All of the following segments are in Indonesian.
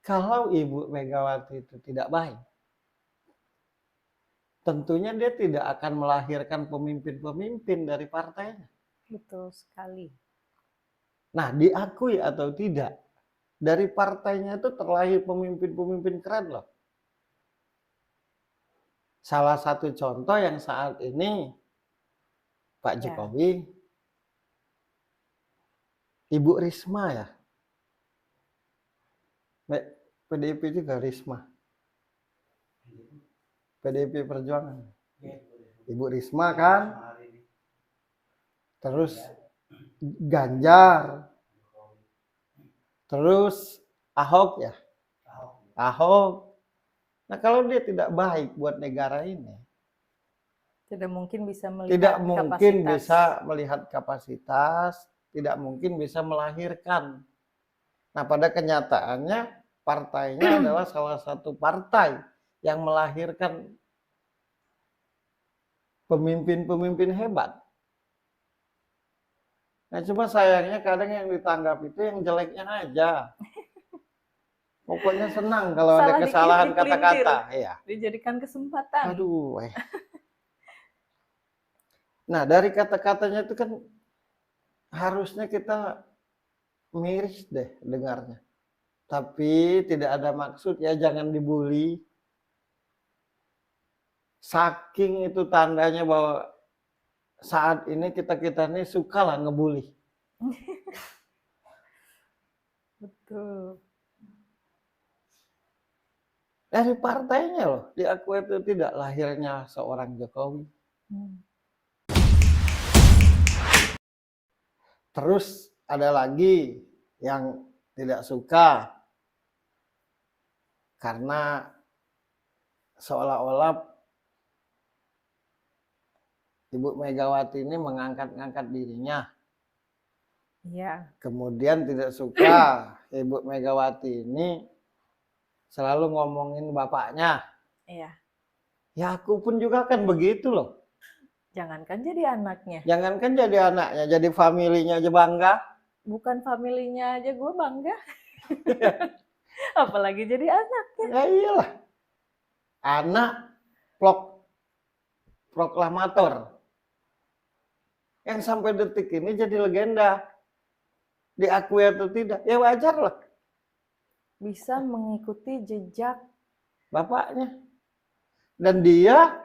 Kalau Ibu Megawati itu tidak baik, tentunya dia tidak akan melahirkan pemimpin-pemimpin dari partainya. Betul sekali. Nah, diakui atau tidak, dari partainya itu terlahir pemimpin-pemimpin keren loh. Salah satu contoh yang saat ini Pak Ya. Jokowi, Ibu Risma ya. PDIP juga Risma. PDIP Perjuangan. Ibu Risma kan. Terus Ganjar. Terus Ahok ya. Ahok. Nah, kalau dia tidak baik buat negara ini, tidak mungkin bisa tidak melihat mungkin kapasitas. bisa melihat kapasitas, tidak mungkin bisa melahirkan. Nah, pada kenyataannya partainya adalah salah satu partai yang melahirkan pemimpin-pemimpin hebat. Nah, cuma sayangnya kadang yang ditanggap itu yang jeleknya aja. Pokoknya senang kalau ada Salah kesalahan dikit dipelintir, kata-kata. Iya. dijadikan kesempatan. Aduh. Nah, dari kata-katanya itu kan harusnya kita miris deh dengarnya. Tapi tidak ada maksud ya, jangan dibully. Saking itu tandanya bahwa saat ini kita ini suka lah ngebully. Betul. Dari partainya loh, diakui itu tidak lahirnya seorang Jokowi. Terus ada lagi yang tidak suka karena seolah-olah Ibu Megawati ini mengangkat-ngangkat dirinya. Iya. Kemudian tidak suka Ibu Megawati ini selalu ngomongin bapaknya. Iya. Ya aku pun juga kan begitu loh. Jangankan jadi anaknya. Jangankan jadi anaknya, jadi familinya aja bangga. Bukan familinya aja gue bangga. Apalagi jadi anaknya. Ya iyalah. Anak proklamator. Yang sampai detik ini jadi legenda. Diakui atau tidak, ya wajar lah. Bisa mengikuti jejak bapaknya. Dan dia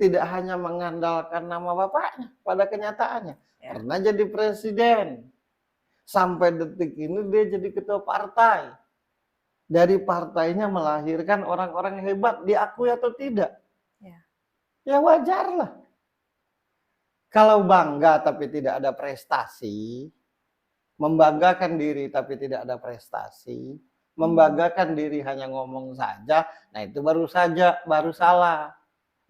tidak hanya mengandalkan nama bapaknya pada kenyataannya. Ya. Pernah jadi presiden. Sampai detik ini dia jadi ketua partai. Dari partainya melahirkan orang-orang hebat, diakui atau tidak. Ya wajar lah. Kalau bangga tapi tidak ada prestasi, membanggakan diri tapi tidak ada prestasi, membanggakan diri hanya ngomong saja, nah itu baru salah.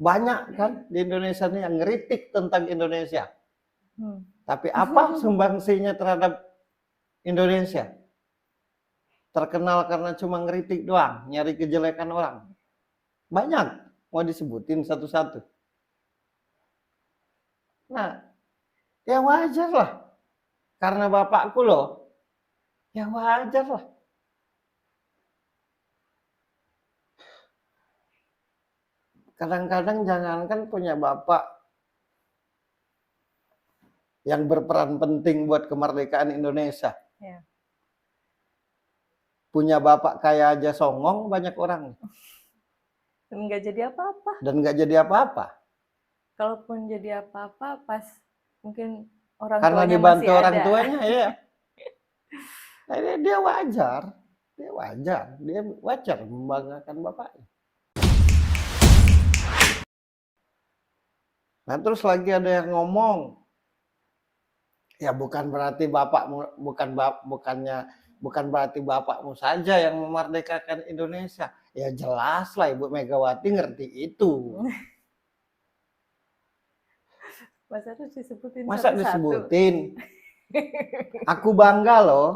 Banyak kan di Indonesia ini yang ngeritik tentang Indonesia. Tapi apa sumbangsinya terhadap Indonesia? Terkenal karena cuma ngeritik doang, nyari kejelekan orang. Banyak, mau disebutin satu-satu. Nah, ya wajar lah. Karena bapakku loh, ya wajar lah. Kadang-kadang jangankan punya bapak yang berperan penting buat kemerdekaan Indonesia. Ya. Punya bapak kaya aja songong banyak orang. Dan nggak jadi apa-apa. Dan nggak jadi apa-apa. Kalaupun jadi apa-apa pas mungkin orang karena tuanya dibantu masih orang ada. tuanya ya. Nah, dia wajar. Dia wajar membanggakan bapaknya. Nah, terus lagi ada yang ngomong, ya bukan berarti bapakmu, bukan berarti bapakmu saja yang memerdekakan Indonesia. Ya jelas lah Ibu Megawati ngerti itu. Masa harus disebutin Masa satu-satu? disebutin? Aku bangga loh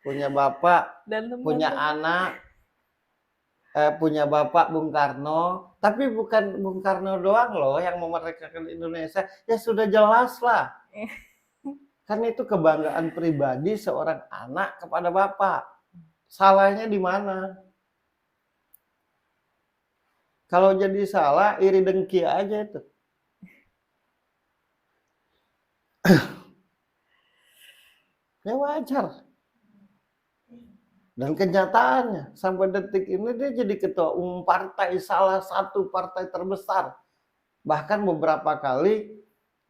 punya bapak, punya anak, punya bapak Bung Karno. Tapi bukan Bung Karno doang loh yang memerdekakan Indonesia. Ya sudah jelas lah. Kan itu kebanggaan pribadi seorang anak kepada bapak. Salahnya di mana? Kalau jadi salah, iri dengki aja itu. Ya wajar. Dan kenyataannya, sampai detik ini dia jadi ketua umum partai, salah satu partai terbesar. Bahkan beberapa kali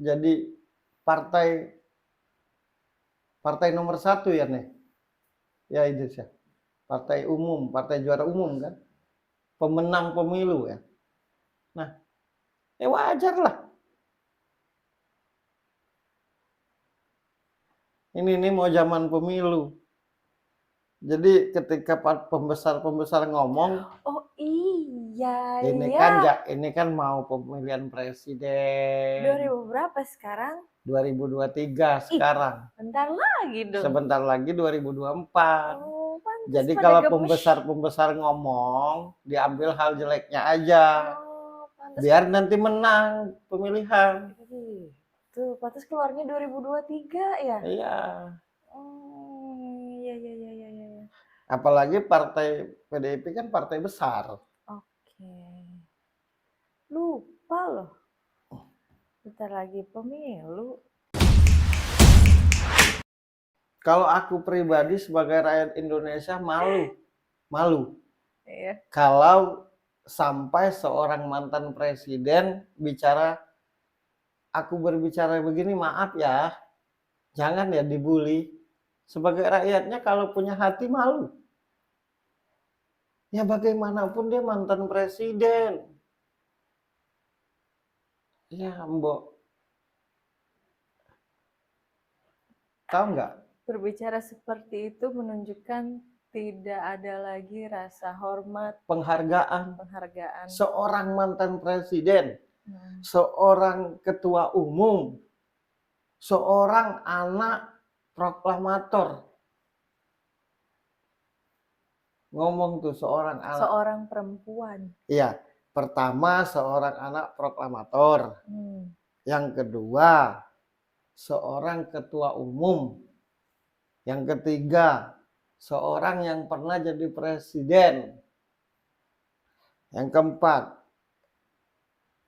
jadi partai nomor 1 ya nih. Ya itu sih. Partai umum, partai juara umum kan. Pemenang pemilu ya. Nah, ya wajar lah. Ini mau zaman pemilu. Jadi ketika pembesar ngomong, Oh iya, ini kan mau pemilihan presiden 2000 berapa sekarang? 2023 sekarang. Bentar lagi dong. Sebentar lagi 2024. Oh, pantes Jadi pada kalau gemes. pembesar ngomong, diambil hal jeleknya aja. Oh, pantes Biar nanti menang pemilihan. Tuh, pantes keluarnya 2023 ya? Iya. Oh, iya. Apalagi partai PDIP kan partai besar. Oke. Lupa loh. Bentar lagi pemilu. Kalau aku pribadi sebagai rakyat Indonesia malu. Iya. Kalau sampai seorang mantan presiden bicara, aku berbicara begini, maaf ya, jangan ya dibully. Sebagai rakyatnya kalau punya hati malu. Ya bagaimanapun dia mantan presiden. Ya Mbok. Tahu nggak? Berbicara seperti itu menunjukkan tidak ada lagi rasa hormat, Penghargaan. penghargaan. Seorang mantan presiden, seorang ketua umum, seorang anak proklamator. Ngomong tuh seorang anak. Seorang perempuan. Iya, pertama seorang anak proklamator. Yang kedua, seorang ketua umum. Yang ketiga, seorang yang pernah jadi presiden. Yang keempat,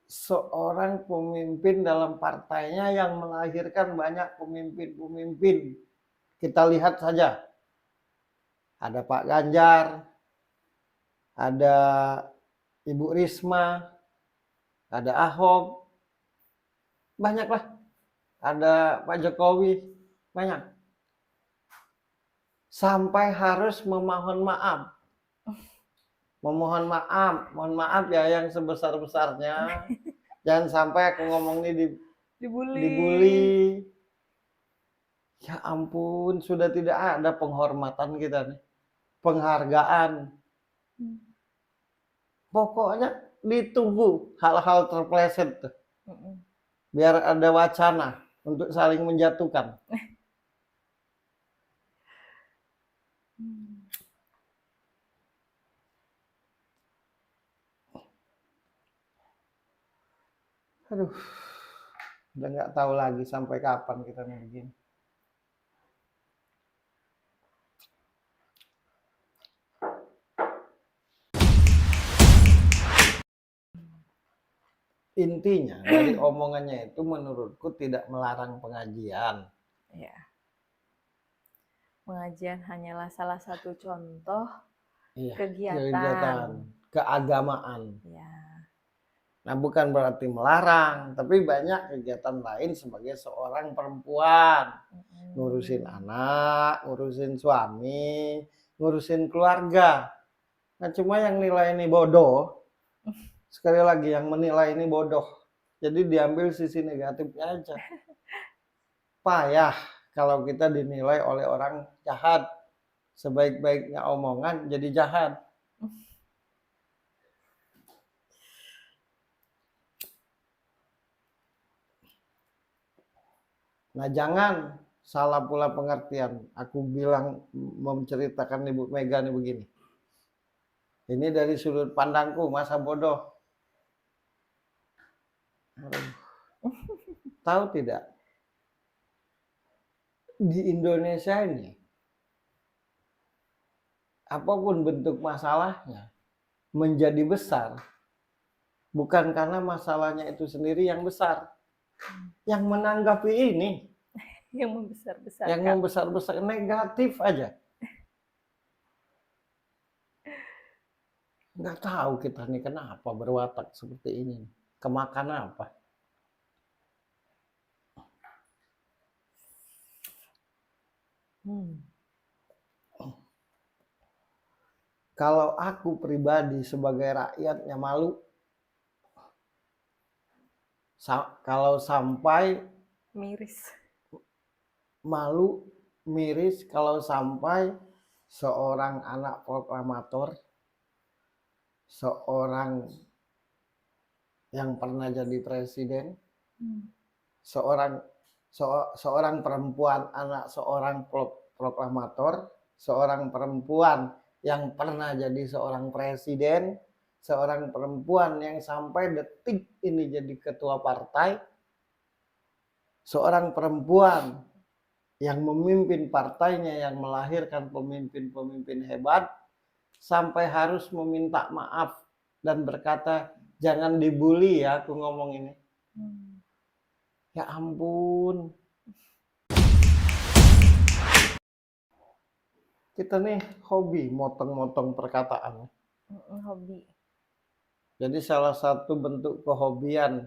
seorang pemimpin dalam partainya yang melahirkan banyak pemimpin-pemimpin. Kita lihat saja. Ada Pak Ganjar, ada Ibu Risma, ada Ahok, banyaklah. Ada Pak Jokowi, banyak. Sampai harus memohon maaf. Mohon maaf ya yang sebesar-besarnya. Jangan sampai aku ngomong ini dibully. Ya ampun, sudah tidak ada penghormatan kita nih. Penghargaan. Pokoknya ditunggu hal-hal terpleset tuh. Biar ada wacana untuk saling menjatuhkan. Aduh, udah nggak tahu lagi sampai kapan kita nih begini. Intinya dari omongannya itu menurutku tidak melarang pengajian. Ya. Pengajian hanyalah salah satu contoh kegiatan keagamaan. Ya. Nah, bukan berarti melarang, tapi banyak kegiatan lain sebagai seorang perempuan. Ngurusin anak, ngurusin suami, ngurusin keluarga. Nah, cuma yang nilai ini bodoh, sekali lagi yang menilai ini bodoh. Jadi diambil sisi negatifnya aja. Payah kalau kita dinilai oleh orang jahat. Sebaik-baiknya omongan jadi jahat. Nah, jangan salah pula pengertian. Aku bilang menceritakan Ibu Mega nih begini. Ini dari sudut pandangku, masa bodoh. Tahu tidak? Di Indonesia ini, apapun bentuk masalahnya, menjadi besar, Bukan karena masalahnya itu sendiri yang besar. Yang menanggapi ini, Yang membesar-besarkan. yang membesar-besar negatif aja. Nggak tahu kita nih kenapa berwatak seperti ini. Kemakan apa? Kalau aku pribadi sebagai rakyatnya malu. Kalau sampai Miris. malu, miris kalau sampai seorang anak proklamator, seorang yang pernah jadi presiden, seorang perempuan anak seorang proklamator, seorang perempuan yang pernah jadi seorang presiden, seorang perempuan yang sampai detik ini jadi ketua partai, seorang perempuan yang memimpin partainya, yang melahirkan pemimpin-pemimpin hebat, sampai harus meminta maaf dan berkata, jangan dibully ya aku ngomong ini. Ya ampun. Kita nih hobi motong-motong perkataan. Hobi. Jadi salah satu bentuk kehobian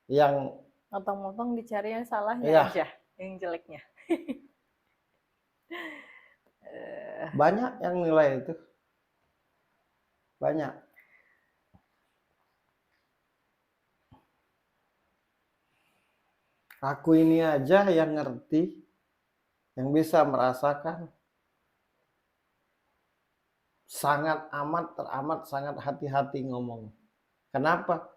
yang Motong-motong dicari yang salahnya Iya. aja, yang jeleknya. banyak yang nilai itu. Banyak. Aku ini aja yang ngerti, yang bisa merasakan. Sangat amat, teramat, sangat hati-hati ngomong. Kenapa?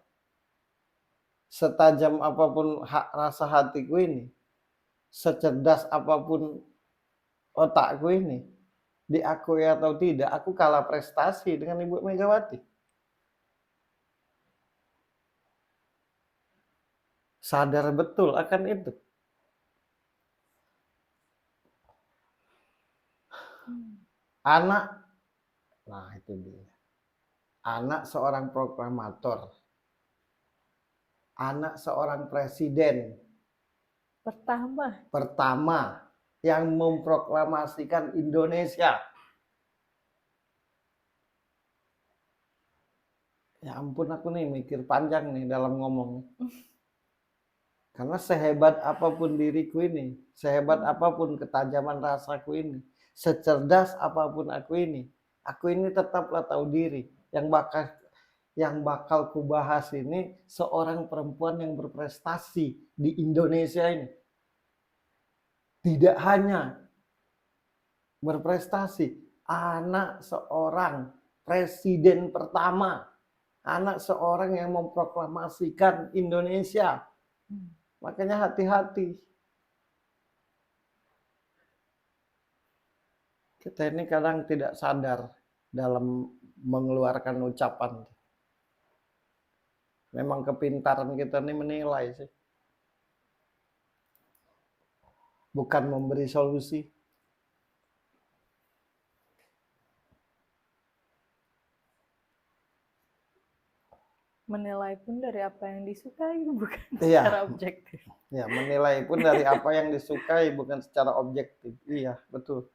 Setajam apapun rasa hatiku ini, secerdas apapun otakku ini, diakui atau tidak, aku kalah prestasi dengan Ibu Megawati. Sadar betul akan itu. Anak, nah itu dia. Anak seorang proklamator, anak seorang presiden pertama yang memproklamasikan Indonesia. Ya ampun, aku nih mikir panjang nih dalam ngomong. Karena sehebat apapun diriku ini, sehebat apapun ketajaman rasaku ini, secerdas apapun aku ini tetaplah tahu diri. Yang bakal kubahas ini seorang perempuan yang berprestasi di Indonesia ini. Tidak hanya berprestasi, anak seorang presiden pertama, anak seorang yang memproklamasikan Indonesia. Makanya hati-hati. Kita ini kadang tidak sadar dalam mengeluarkan ucapan. Memang kepintaran kita ini menilai sih. Bukan memberi solusi. Menilai pun dari apa yang disukai, bukan Iya. secara objektif. Ya, menilai pun dari apa yang disukai, bukan secara objektif. Iya, betul.